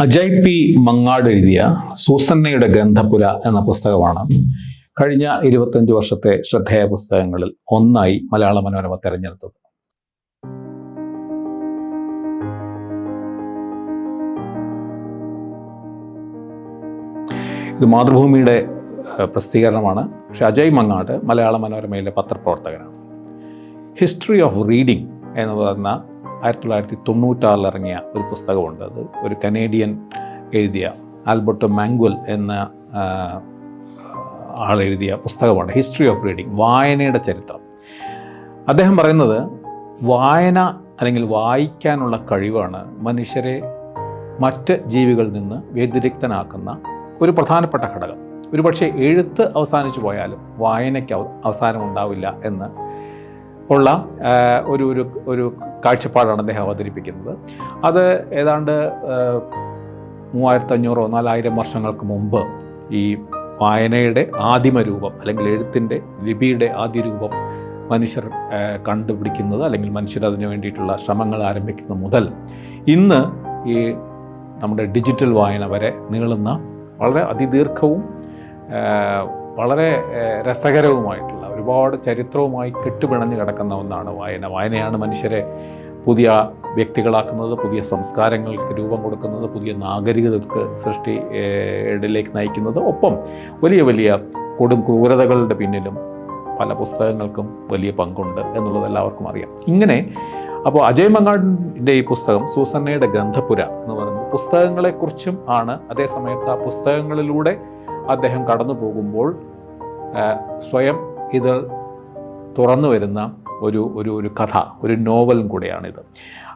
Ajay P Mangad എഴുതിയ സൂസന്നയുടെ ഗ്രന്ഥപുര എന്ന പുസ്തകമാണ് കഴിഞ്ഞ 25 വർഷത്തെ ശ്രദ്ധേയ പുസ്തകങ്ങളിൽ ഒന്നായി മലയാള മനോരമ തെരഞ്ഞെടുത്തത്. ഇത് മാതൃഭൂമിയുടെ പ്രസിദ്ധീകരണമാണ്. പക്ഷെ അജയ് മങ്ങാട് മലയാള മനോരമയിലെ പത്രപ്രവർത്തകനാണ്. ഹിസ്റ്ററി ഓഫ് റീഡിംഗ് എന്ന് പറയുന്ന 1996 ഇറങ്ങിയ ഒരു പുസ്തകമുണ്ട്. അത് ഒരു കനേഡിയൻ എഴുതിയ ആൽബർട്ടോ മാംഗ്വൽ എന്ന ആളെഴുതിയ പുസ്തകമാണ്. ഹിസ്റ്ററി ഓഫ് റീഡിംഗ്, വായനയുടെ ചരിത്രം. അദ്ദേഹം പറയുന്നത് വായന അല്ലെങ്കിൽ വായിക്കാനുള്ള കഴിവാണ് മനുഷ്യരെ മറ്റ് ജീവികളിൽ നിന്ന് വ്യതിരിക്തനാക്കുന്ന ഒരു പ്രധാനപ്പെട്ട ഘടകം. ഒരുപക്ഷെ എഴുത്ത് അവസാനിച്ചു പോയാലും വായനയ്ക്ക് അവസാനം ഉണ്ടാവില്ല എന്ന് ഉള്ള ഒരു കാഴ്ചപ്പാടാണ് അദ്ദേഹം അവതരിപ്പിക്കുന്നത്. അത് ഏതാണ്ട് 3500-4000 വർഷങ്ങൾക്ക് മുമ്പ് ഈ വായനയുടെ ആദിമ രൂപം അല്ലെങ്കിൽ എഴുത്തിൻ്റെ ലിപിയുടെ ആദ്യ രൂപം മനുഷ്യർ കണ്ടുപിടിക്കുന്നത് അല്ലെങ്കിൽ മനുഷ്യർ അതിനു വേണ്ടിയിട്ടുള്ള ശ്രമങ്ങൾ ആരംഭിക്കുന്നത് മുതൽ ഇന്ന് ഈ നമ്മുടെ ഡിജിറ്റൽ വായന വരെ നീളുന്ന വളരെ അതിദീർഘവും വളരെ രസകരവുമായിട്ടുള്ള ഒരുപാട് ചരിത്രവുമായി കെട്ടുപിണഞ്ഞ് കിടക്കുന്ന ഒന്നാണ് വായന. വായനയാണ് മനുഷ്യരെ പുതിയ വ്യക്തികളാക്കുന്നത്, പുതിയ സംസ്കാരങ്ങൾക്ക് രൂപം കൊടുക്കുന്നത്, പുതിയ നാഗരികതകൾക്ക് സൃഷ്ടിയിലേക്ക് നയിക്കുന്നത്. ഒപ്പം വലിയ വലിയ കൊടും ക്രൂരതകളുടെ പിന്നിലും പല പുസ്തകങ്ങൾക്കും വലിയ പങ്കുണ്ട് എന്നുള്ളത് എല്ലാവർക്കും അറിയാം. ഇങ്ങനെ അപ്പോൾ അജയ് മങ്ങാടിൻ്റെ ഈ പുസ്തകം സൂസന്നയുടെ ഗ്രന്ഥപുര എന്ന് പറയുന്നത് പുസ്തകങ്ങളെക്കുറിച്ചും ആണ്. അതേസമയത്ത് ആ പുസ്തകങ്ങളിലൂടെ അദ്ദേഹം കടന്നു പോകുമ്പോൾ സ്വയം ഇത് തുറന്നു വരുന്ന ഒരു കഥ, ഒരു നോവലും കൂടെയാണിത്.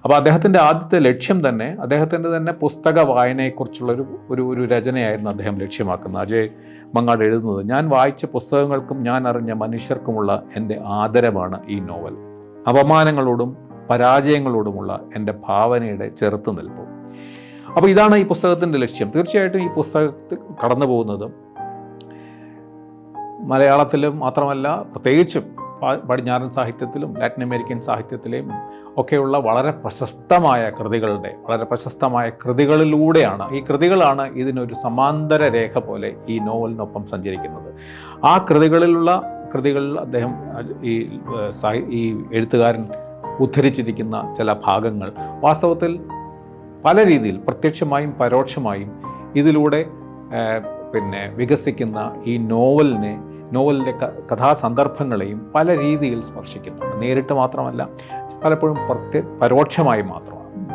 അപ്പോൾ അദ്ദേഹത്തിൻ്റെ ആദ്യത്തെ ലക്ഷ്യം തന്നെ അദ്ദേഹത്തിൻ്റെ തന്നെ പുസ്തക വായനയെക്കുറിച്ചുള്ള ഒരു രചനയായിരുന്നു അദ്ദേഹം ലക്ഷ്യമാക്കുന്നത്. അജയ് മങ്ങാട് എഴുതുന്നത്, ഞാൻ വായിച്ച പുസ്തകങ്ങൾക്കും ഞാൻ അറിഞ്ഞ മനുഷ്യർക്കുമുള്ള എൻ്റെ ആദരവാണ് ഈ നോവൽ. അപമാനങ്ങളോടും പരാജയങ്ങളോടുമുള്ള എൻ്റെ ഭാവനയുടെ ചെറുത്തുനിൽപ്പ്. അപ്പോൾ ഇതാണ് ഈ പുസ്തകത്തിൻ്റെ ലക്ഷ്യം. തീർച്ചയായിട്ടും ഈ പുസ്തകത്തിൽ കടന്നു പോകുന്നത് മലയാളത്തിലും മാത്രമല്ല, പ്രത്യേകിച്ചും പടിഞ്ഞാറൻ സാഹിത്യത്തിലും ലാറ്റിൻ അമേരിക്കൻ സാഹിത്യത്തിലെയും ഒക്കെയുള്ള വളരെ പ്രശസ്തമായ കൃതികളിലൂടെയാണ്. ഈ കൃതികളാണ് ഇതിനൊരു സമാന്തര രേഖ പോലെ ഈ നോവലിനൊപ്പം സഞ്ചരിക്കുന്നത്. ആ കൃതികളിൽ അദ്ദേഹം ഈ എഴുത്തുകാരൻ ഉദ്ധരിച്ചിരിക്കുന്ന ചില ഭാഗങ്ങൾ വാസ്തവത്തിൽ പല രീതിയിൽ പ്രത്യക്ഷമായും പരോക്ഷമായും ഇതിലൂടെ വികസിക്കുന്ന ഈ നോവലിൻ്റെ കഥാസന്ദർഭങ്ങളെയും പല രീതിയിൽ സ്പർശിക്കുന്നുണ്ട്. നേരിട്ട് മാത്രമല്ല, പലപ്പോഴും പരോക്ഷമായി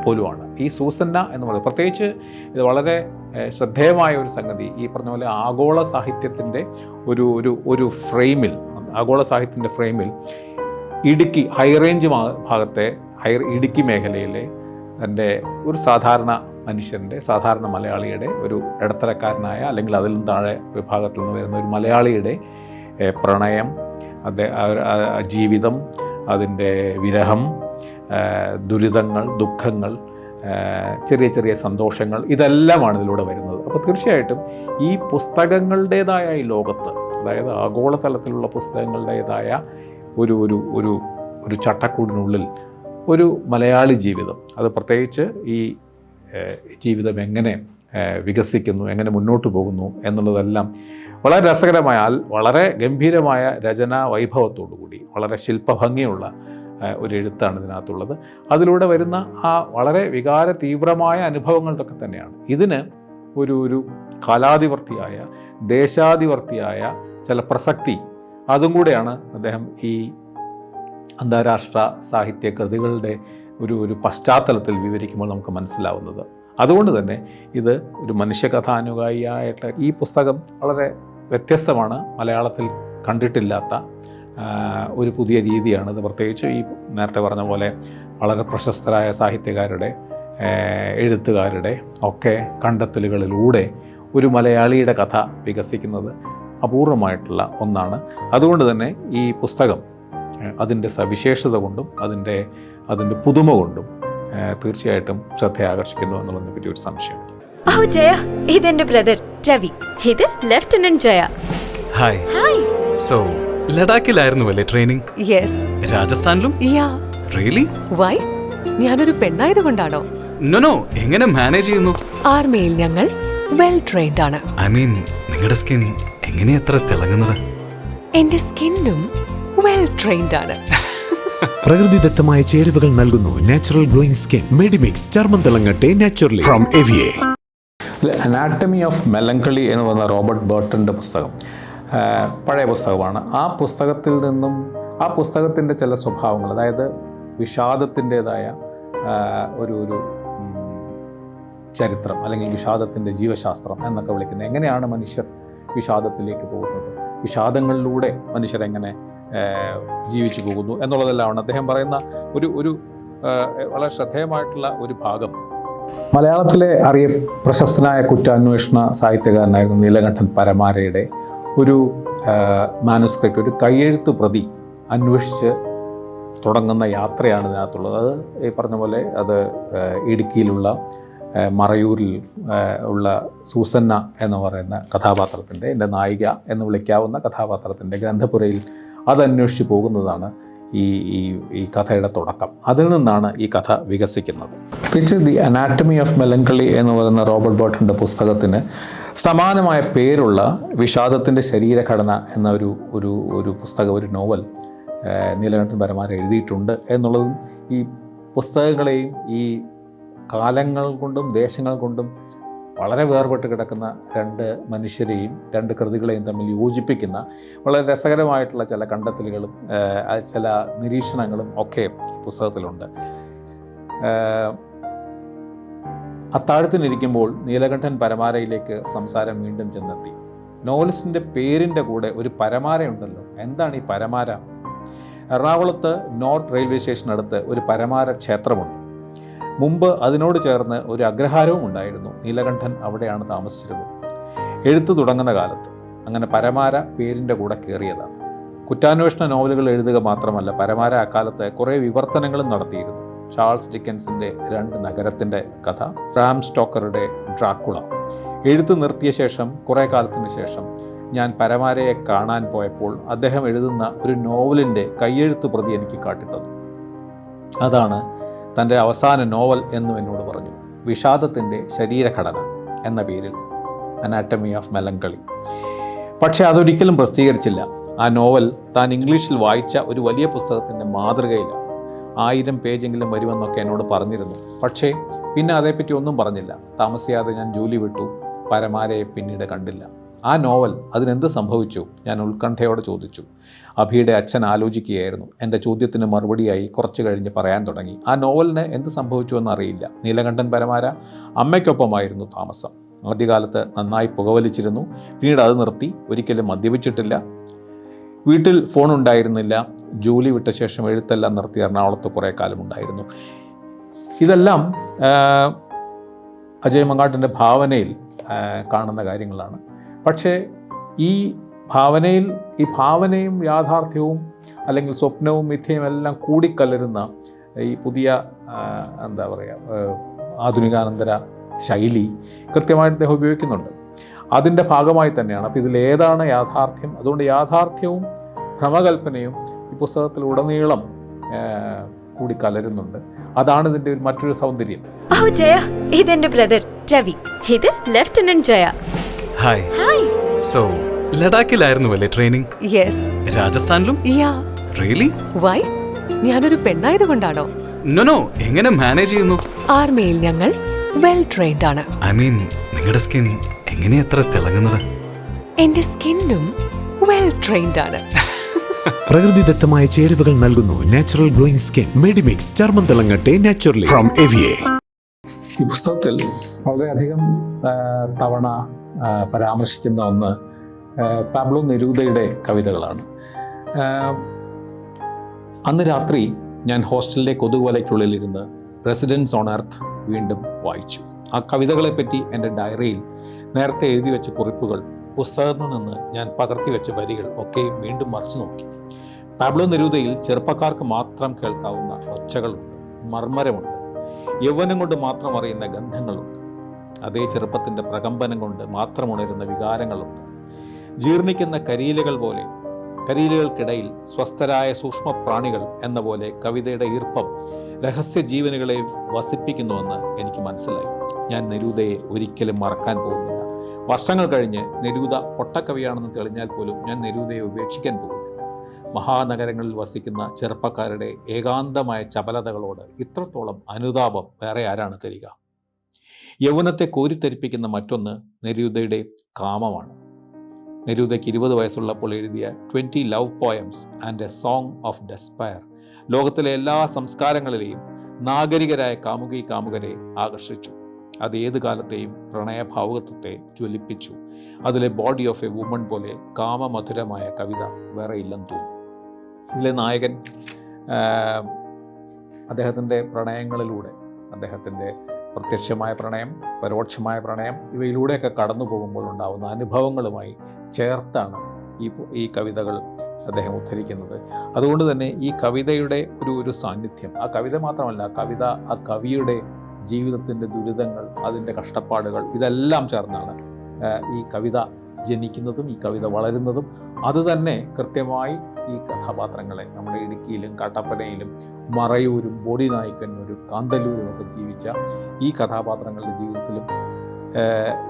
പോലുമാണ്. ഈ സൂസന്ന എന്ന് പറയുന്നത് പ്രത്യേകിച്ച് ഇത് വളരെ ശ്രദ്ധേയമായ ഒരു സംഗതി. ഈ പറഞ്ഞ പോലെ ആഗോള സാഹിത്യത്തിൻ്റെ ഒരു ഫ്രെയിമിൽ, ആഗോള സാഹിത്യത്തിൻ്റെ ഫ്രെയിമിൽ ഇടുക്കി ഹൈറേഞ്ച് ഭാഗത്തെ ഇടുക്കി മേഖലയിലെ തൻ്റെ ഒരു സാധാരണ മനുഷ്യൻ്റെ, സാധാരണ മലയാളിയുടെ, ഒരു ഇടത്തരക്കാരനായ അല്ലെങ്കിൽ അതിലും താഴെ വിഭാഗത്തിൽ നിന്ന് വരുന്ന ഒരു മലയാളിയുടെ പ്രണയം, ജീവിതം, അതിൻ്റെ വിരഹം, ദുരിതങ്ങൾ, ദുഃഖങ്ങൾ, ചെറിയ ചെറിയ സന്തോഷങ്ങൾ, ഇതെല്ലാമാണ് ഇതിലൂടെ വരുന്നത്. അപ്പോൾ തീർച്ചയായിട്ടും ഈ പുസ്തകങ്ങളുടേതായ ഈ ലോകത്ത്, അതായത് ആഗോളതലത്തിലുള്ള പുസ്തകങ്ങളുടേതായ ഒരു ചട്ടക്കൂടിനുള്ളിൽ ഒരു മലയാളി ജീവിതം, അത് പ്രത്യേകിച്ച് ഈ ജീവിതം എങ്ങനെ വികസിക്കുന്നു, എങ്ങനെ മുന്നോട്ട് പോകുന്നു എന്നുള്ളതെല്ലാം വളരെ രസകരമായ, വളരെ ഗംഭീരമായ രചനാ വൈഭവത്തോടുകൂടി വളരെ ശില്പഭംഗിയുള്ള ഒരു എഴുത്താണ് ഇതിനകത്തുള്ളത്. അതിലൂടെ വരുന്ന ആ വളരെ വികാര തീവ്രമായ അനുഭവങ്ങളൊക്കെ തന്നെയാണ് ഇതിന് ഒരു കാലാതിവർത്തിയായ, ദേശാതിവർത്തിയായ ചില പ്രസക്തി, അതും കൂടെയാണ് അദ്ദേഹം ഈ അന്താരാഷ്ട്ര സാഹിത്യ കൃതികളുടെ ഒരു പശ്ചാത്തലത്തിൽ വിവരിക്കുമ്പോൾ നമുക്ക് മനസ്സിലാവുന്നത്. അതുകൊണ്ട് തന്നെ ഇത് ഒരു മനുഷ്യകഥാനുഗായിയായിട്ട് ഈ പുസ്തകം വളരെ വ്യത്യസ്തമാണ്. മലയാളത്തിൽ കണ്ടിട്ടില്ലാത്ത ഒരു പുതിയ രീതിയാണിത്. പ്രത്യേകിച്ച് ഈ നേരത്തെ പറഞ്ഞ പോലെ വളരെ പ്രശസ്തരായ സാഹിത്യകാരുടെ, എഴുത്തുകാരുടെ ഒക്കെ കണ്ടെത്തലുകളിലൂടെ ഒരു മലയാളിയുടെ കഥ വികസിക്കുന്നത് അപൂർവമായിട്ടുള്ള ഒന്നാണ്. അതുകൊണ്ട് തന്നെ ഈ പുസ്തകം അതിൻ്റെ സവിശേഷത കൊണ്ടും അതിൻ്റെ പുതുമ കൊണ്ടും തീർച്ചയായിട്ടും ശ്രദ്ധ ആകർഷിക്കുന്നു എന്നുള്ളതിനെ പറ്റി ഒരു സംശയമില്ല. ഓ ജയ, ഇതെന്റെ ബ്രദർ രവി. ഇത് lieutenant Jaya. Hi. Hi. So ലഡാക്കിലായിരുന്നു അല്ലേ ട്രെയിനിങ്? യെസ്. രാജസ്ഥാനിലും? യാ. റിയലി? വൈ? ഞാനൊരു പെണ്ണായതുകൊണ്ടാണോ? നോ എങ്ങനെ മാനേജ് ചെയ്യുന്നു? ആർമിയിൽ ഞങ്ങൾ വെൽ ട്രെയിൻഡ് ആണ്. ഐ മീൻ നിങ്ങളുടെ സ്കിൻ എങ്ങനെയാ അത്ര തിളങ്ങുന്നത്? എന്റെ സ്കിന്നും വെൽ ട്രെയിൻഡ് ആണ്. പ്രകൃതിദത്തമായ ചേരുവകൾ നൽകുന്നു നാച്ചുറൽ ഗ്ലോയിങ് സ്കിൻ. മെഡിമിക്സ്, ചർമ്മം തിളങ്ങട്ടെ naturally from AVA. Anatomy of melancholy എന്ന് പറയുന്ന റോബർട്ട് ബർട്ടൻ്റെ പുസ്തകം പഴയ പുസ്തകമാണ്. ആ പുസ്തകത്തിൽ നിന്നും ആ പുസ്തകത്തിൻ്റെ ചില സ്വഭാവങ്ങൾ, അതായത് വിഷാദത്തിൻ്റേതായ ഒരു ചരിത്രം അല്ലെങ്കിൽ വിഷാദത്തിൻ്റെ ജീവശാസ്ത്രം എന്നൊക്കെ വിളിക്കുന്നത്, എങ്ങനെയാണ് മനുഷ്യർ വിഷാദത്തിലേക്ക് പോകുന്നത്, വിഷാദങ്ങളിലൂടെ മനുഷ്യരെങ്ങനെ ജീവിച്ചു പോകുന്നു എന്നുള്ളതെല്ലാമാണ് അദ്ദേഹം പറയുന്ന ഒരു വളരെ ശ്രദ്ധേയമായിട്ടുള്ള ഒരു ഭാഗം. മലയാളത്തിലെ പ്രശസ്തനായ കുറ്റാന്വേഷണ സാഹിത്യകാരനായിരുന്നു നീലകണ്ഠൻ പരമാരയുടെ ഒരു മാനുസ്ക്രിപ്റ്റ്, ഒരു കയ്യെഴുത്ത് പ്രതി അന്വേഷിച്ച് തുടങ്ങുന്ന യാത്രയാണ് ഇതിനകത്തുള്ളത്. അത് ഈ പറഞ്ഞ പോലെ അത് ഇടുക്കിയിലുള്ള മറയൂരിൽ ഉള്ള സൂസന്ന എന്ന് പറയുന്ന കഥാപാത്രത്തിൻ്റെ, എൻ്റെ നായിക എന്ന് വിളിക്കാവുന്ന കഥാപാത്രത്തിൻ്റെ ഗ്രന്ഥപുരയിൽ അതന്വേഷിച്ച് പോകുന്നതാണ് ഈ കഥയുടെ തുടക്കം. അതിൽ നിന്നാണ് ഈ കഥ വികസിക്കുന്നത്. പ്രത്യേകിച്ച് ദി അനാട്ടമി ഓഫ് മെലങ്കളി എന്ന് പറയുന്ന റോബർട്ട് ബർട്ടൻ്റെ പുസ്തകത്തിന് സമാനമായ പേരുള്ള വിഷാദത്തിൻ്റെ ശരീരഘടന എന്ന ഒരു പുസ്തകം, ഒരു നോവൽ നീലകണ്ഠൻ പരമാര എഴുതിയിട്ടുണ്ട് എന്നുള്ളതും ഈ പുസ്തകങ്ങളെയും ഈ കാലങ്ങൾ കൊണ്ടും ദേശങ്ങൾ കൊണ്ടും വളരെ വേർപെട്ട് കിടക്കുന്ന രണ്ട് മനുഷ്യരെയും രണ്ട് കൃതികളെയും തമ്മിൽ യോജിപ്പിക്കുന്ന വളരെ രസകരമായിട്ടുള്ള ചില കണ്ടെത്തലുകളും ചില നിരീക്ഷണങ്ങളും ഒക്കെ ഈ പുസ്തകത്തിലുണ്ട്. അത്താഴത്തിനിരിക്കുമ്പോൾ നീലകണ്ഠൻ പരമാരയിലേക്ക് സംസാരം വീണ്ടും ചെന്നെത്തി. നോവലിസ്റ്റിൻ്റെ പേരിൻ്റെ കൂടെ ഒരു പരമാരയുണ്ടല്ലോ, എന്താണ് ഈ പരമാര? എറണാകുളത്ത് നോർത്ത് റെയിൽവേ സ്റ്റേഷനടുത്ത് ഒരു പരമാര ക്ഷേത്രമുണ്ട്. മുമ്പ് അതിനോട് ചേർന്ന് ഒരു അഗ്രഹാരവും ഉണ്ടായിരുന്നു. നീലകണ്ഠൻ അവിടെയാണ് താമസിച്ചിരുന്നത് എഴുത്ത് തുടങ്ങുന്ന കാലത്ത്. അങ്ങനെ പരമാര പേരിൻ്റെ കൂടെ കയറിയതാണ്. കുറ്റാന്വേഷണ നോവലുകൾ എഴുതുക മാത്രമല്ല, പരമാര അക്കാലത്ത് കുറേ വിവർത്തനങ്ങളും നടത്തിയിരുന്നു. ചാൾസ് ഡിക്കൻസിൻ്റെ 2 നഗരത്തിൻ്റെ കഥ, റാം സ്റ്റോക്കറുടെ ഡ്രാക്കുള. എഴുത്ത് നിർത്തിയ ശേഷം കുറേ കാലത്തിന് ശേഷം ഞാൻ പരമാരയെ കാണാൻ പോയപ്പോൾ അദ്ദേഹം എഴുതുന്ന ഒരു നോവലിൻ്റെ കയ്യെഴുത്ത് പ്രതി എനിക്ക് കാട്ടിത്തന്നു. അതാണ് തൻ്റെ അവസാന നോവൽ എന്നും എന്നോട് പറഞ്ഞു. വിഷാദത്തിൻ്റെ ശരീരഘടന എന്ന പേരിൽ അനാട്ടമി ഓഫ് മെലങ്കളി. പക്ഷേ അതൊരിക്കലും പ്രസിദ്ധീകരിച്ചില്ല. ആ നോവൽ താൻ ഇംഗ്ലീഷിൽ വായിച്ച ഒരു വലിയ പുസ്തകത്തിൻ്റെ മാതൃകയിലാണ്. 1000 പേജെങ്കിലും വരുമെന്നൊക്കെ എന്നോട് പറഞ്ഞിരുന്നു. പക്ഷേ പിന്നെ അതേപ്പറ്റി ഒന്നും പറഞ്ഞില്ല. താമസിയാതെ ഞാൻ ജോലി വിട്ടു. പരമാരയെ പിന്നീട് കണ്ടില്ല. ആ നോവൽ, അതിനെന്ത് സംഭവിച്ചു? ഞാൻ ഉത്കണ്ഠയോടെ ചോദിച്ചു. അഭിയുടെ അച്ഛൻ ആലോചിക്കുകയായിരുന്നു. എൻ്റെ ചോദ്യത്തിന് മറുപടിയായി കുറച്ച് കഴിഞ്ഞ് പറയാൻ തുടങ്ങി. ആ നോവലിന് എന്ത് സംഭവിച്ചു എന്നറിയില്ല. നീലകണ്ഠൻ പരമാര അമ്മയ്ക്കൊപ്പമായിരുന്നു താമസം. ആദ്യകാലത്ത് നന്നായി പുകവലിച്ചിരുന്നു. പിന്നീട് അത് നിർത്തി. ഒരിക്കലും മദ്യപിച്ചിട്ടില്ല. വീട്ടിൽ ഫോൺ ഉണ്ടായിരുന്നില്ല. ജോലി വിട്ട ശേഷം എഴുത്തെല്ലാം നിർത്തി എറണാകുളത്ത് കുറേ കാലമുണ്ടായിരുന്നു. ഇതെല്ലാം അജയ് മങ്ങാട്ടിൻ്റെ ഭാവനയിൽ കാണുന്ന കാര്യങ്ങളാണ്. പക്ഷേ ഈ ഭാവനയും യാഥാർത്ഥ്യവും അല്ലെങ്കിൽ സ്വപ്നവും മിഥ്യയും എല്ലാം കൂടിക്കലരുന്ന ഈ പുതിയ എന്താ പറയുക ആധുനികാനന്തര ശൈലി കൃത്യമായിട്ട് അദ്ദേഹം ഉപയോഗിക്കുന്നുണ്ട്. അതിൻ്റെ ഭാഗമായി തന്നെയാണ്. അപ്പോൾ ഇതിലേതാണ് യാഥാർത്ഥ്യം? അതുകൊണ്ട് യാഥാർത്ഥ്യവും ഭ്രമകൽപ്പനയും ഈ പുസ്തകത്തിലുടനീളം കൂടിക്കലരുന്നുണ്ട്. അതാണ് ഇതിൻ്റെ മറ്റൊരു സൗന്ദര്യം. ഓ ജയ, ഇതെന്റെ ബ്രദർ രവി. ഇത് lieutenant Jaya. Hi. Hi. So ലഡാക്കിലായിരുന്നു അല്ലേ ട്രെയിനിങ്? യെസ്. രാജസ്ഥാനിലും? യാ. റിയലി? വൈ? ഞാനൊരു പെണ്ണായതുകൊണ്ടാണോ? നോ എങ്ങനെ മാനേജ് ചെയ്യുന്നു? ആർമിയിൽ ഞങ്ങൾ വെൽ ട്രെയിൻഡ് ആണ്. ഐ മീൻ നിങ്ങളുടെ സ്കിൻ എങ്ങനെയാ അത്ര തിളങ്ങുന്നത്? എന്റെ സ്കിന്നും വെൽ ട്രെയിൻഡ് ആണ്. പ്രകൃതിദത്തമായ ചേരുവകൾ നൽകുന്നു നാച്ചുറൽ ഗ്ലോയിങ് സ്കിൻ. മെഡിമിക്സ്, ചർമ്മം തിളങ്ങട്ടെ നാച്ചുറലി ഫ്രം എവിയെ. ഈ പുസ്തകത്തിൽ വളരെയധികം തവണ പരാമർശിക്കുന്ന ഒന്ന് പാബ്ലോ നെരൂദയുടെ കവിതകളാണ്. അന്ന് രാത്രി ഞാൻ ഹോസ്റ്റലിലെ കൊതുകുവലയ്ക്കുള്ളിലിരുന്ന് റെസിഡൻസ് ഓൺ എർത്ത് വീണ്ടും വായിച്ചു. ആ കവിതകളെപ്പറ്റി എൻ്റെ ഡയറിയിൽ നേരത്തെ എഴുതി വെച്ച കുറിപ്പുകൾ, പുസ്തകത്തിൽ നിന്ന് ഞാൻ പകർത്തിവെച്ച വരികൾ ഒക്കെയും വീണ്ടും മറിച്ചു നോക്കി. പാബ്ലോ നെരൂദയിൽ ചെറുപ്പക്കാർക്ക് മാത്രം കേൾക്കാവുന്ന ഒച്ചകളുണ്ട്, മർമ്മരമുണ്ട്, യൗവനം കൊണ്ട് മാത്രം അറിയുന്ന ഗന്ധങ്ങളുണ്ട്. അതേ ചെറുപ്പത്തിൻ്റെ പ്രകമ്പനം കൊണ്ട് മാത്രം ഉണരുന്ന വികാരങ്ങളുണ്ട്. ജീർണിക്കുന്ന കരിയിലകൾ പോലെ കരിയിലുകൾക്കിടയിൽ സ്വസ്ഥരായ സൂക്ഷ്മപ്രാണികൾ എന്ന പോലെ കവിതയുടെ ഈർപ്പം രഹസ്യ ജീവനുകളെ വസിപ്പിക്കുന്നുവെന്ന് എനിക്ക് മനസ്സിലായി. ഞാൻ നെരൂദയെ ഒരിക്കലും മറക്കാൻ പോകുന്നില്ല. വർഷങ്ങൾ കഴിഞ്ഞ് നെരൂദ പൊട്ടക്കവിയാണെന്ന് തെളിഞ്ഞാൽ പോലും ഞാൻ നെരൂദയെ ഉപേക്ഷിക്കാൻ പോകുന്നില്ല. മഹാനഗരങ്ങളിൽ വസിക്കുന്ന ചെറുപ്പക്കാരുടെ ഏകാന്തമായ ചപലതകളോട് ഇത്രത്തോളം അനുതാപം വേറെ ആരാണ് തരിക? യൗവനത്തെ കോരിത്തെരിപ്പിക്കുന്ന മറ്റൊന്ന് നെരൂദയുടെ കാമമാണ്. നെരൂദയ്ക്ക് 20 വയസ്സുള്ളപ്പോൾ എഴുതിയ 20 love poems and A song of despair ലോകത്തിലെ എല്ലാ സംസ്കാരങ്ങളിലെയും നാഗരികരായ കാമുകരെ ആകർഷിച്ചു. അത് ഏത് കാലത്തെയും പ്രണയഭാവുകത്വത്തെ ജ്വലിപ്പിച്ചു. അതിലെ ബോഡി ഓഫ് എ വുമൺ പോലെ കാമമധുരമായ കവിത വേറെ ഇല്ലെന്ന് തോന്നുന്നു. ഇതിലെ നായകൻ അദ്ദേഹത്തിൻ്റെ പ്രണയങ്ങളിലൂടെ, അദ്ദേഹത്തിൻ്റെ പ്രത്യക്ഷമായ പ്രണയം, പരോക്ഷമായ പ്രണയം, ഇവയിലൂടെയൊക്കെ കടന്നു പോകുമ്പോൾ ഉണ്ടാകുന്ന അനുഭവങ്ങളുമായി ചേർത്താണ് ഈ കവിതകൾ അദ്ദേഹം ഉദ്ധരിക്കുന്നത്. അതുകൊണ്ട് തന്നെ ഈ കവിതയുടെ ഒരു സാന്നിധ്യം, ആ കവിത മാത്രമല്ല, കവിത ആ കവിയുടെ ജീവിതത്തിൻ്റെ ദുരിതങ്ങൾ, അതിൻ്റെ കഷ്ടപ്പാടുകൾ, ഇതെല്ലാം ചേർന്നാണ് ഈ കവിത ജനിക്കുന്നതും ഈ കവിത വളരുന്നതും. അതുതന്നെ കൃത്യമായി ഈ കഥാപാത്രങ്ങളെ, നമ്മുടെ ഇടുക്കിയിലും കട്ടപ്പനയിലും മറയൂരും ബോഡിനായ്ക്കന്നൂരും കാന്തല്ലൂരും ഒക്കെ ജീവിച്ച ഈ കഥാപാത്രങ്ങളുടെ ജീവിതത്തിലും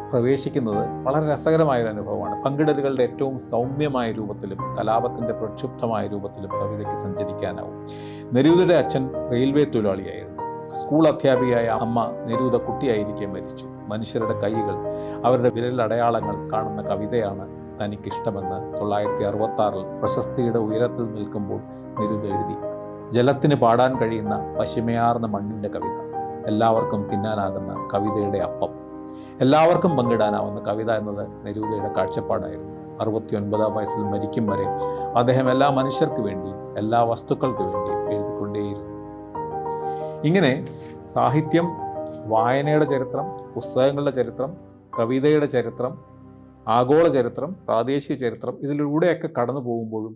പ്രവേശിക്കുന്നത് വളരെ രസകരമായൊരു അനുഭവമാണ്. പങ്കിടലുകളുടെ ഏറ്റവും സൗമ്യമായ രൂപത്തിലും കലാപത്തിൻ്റെ പ്രക്ഷുബ്ധമായ രൂപത്തിലും കവിതയ്ക്ക് സഞ്ചരിക്കാനാവും. നെരൂദയുടെ അച്ഛൻ റെയിൽവേ തൊഴിലാളിയായിരുന്നു. സ്കൂൾ അധ്യാപികയായ അമ്മ നെരൂദ കുട്ടിയായിരിക്കെ മരിച്ചു. മനുഷ്യരുടെ കൈകൾ, അവരുടെ വിരലടയാളങ്ങൾ കാണുന്ന കവിതയാണ് തനിക്കിഷ്ടമെന്ന് 1966 പ്രശസ്തിയുടെ ഉയരത്തിൽ നിൽക്കുമ്പോൾ നെരൂദ എഴുതി. ജലത്തിന് പാടാൻ കഴിയുന്ന പശിമയാർന്ന മണ്ണിൻ്റെ കവിത, എല്ലാവർക്കും തിന്നാനാകുന്ന കവിതയുടെ അപ്പം, എല്ലാവർക്കും പങ്കിടാനാവുന്ന കവിത എന്നത് നെരൂദയുടെ കാഴ്ചപ്പാടായിരുന്നു. 69 വയസ്സിൽ മരിക്കും വരെ അദ്ദേഹം എല്ലാ മനുഷ്യർക്ക് വേണ്ടിയും എല്ലാ വസ്തുക്കൾക്ക് വേണ്ടിയും എഴുതിക്കൊണ്ടേയിരുന്നു. ഇങ്ങനെ സാഹിത്യം, വായനയുടെ ചരിത്രം, പുസ്തകങ്ങളുടെ ചരിത്രം, കവിതയുടെ ചരിത്രം, ആഗോള ചരിത്രം, പ്രാദേശിക ചരിത്രം, ഇതിലൂടെയൊക്കെ കടന്നു പോകുമ്പോഴും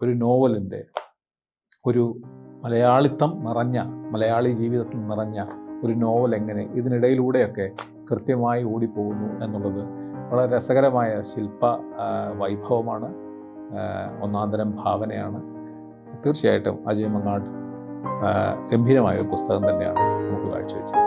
ഒരു നോവലിൻ്റെ ഒരു മലയാളിത്തം നിറഞ്ഞ, മലയാളി ജീവിതത്തിൽ നിറഞ്ഞ ഒരു നോവൽ എങ്ങനെ ഇതിനിടയിലൂടെയൊക്കെ കൃത്യമായി ഓടിപ്പോകുന്നു എന്നുള്ളത് വളരെ രസകരമായ ശില്പ വൈഭവമാണ്, ഒന്നാന്തരം ഭാവനയാണ്. തീർച്ചയായിട്ടും അജയ് മങ്ങാട് ഗംഭീരമായ ഒരു പുസ്തകം തന്നെയാണ് നമുക്ക് കാഴ്ചവെച്ചത്.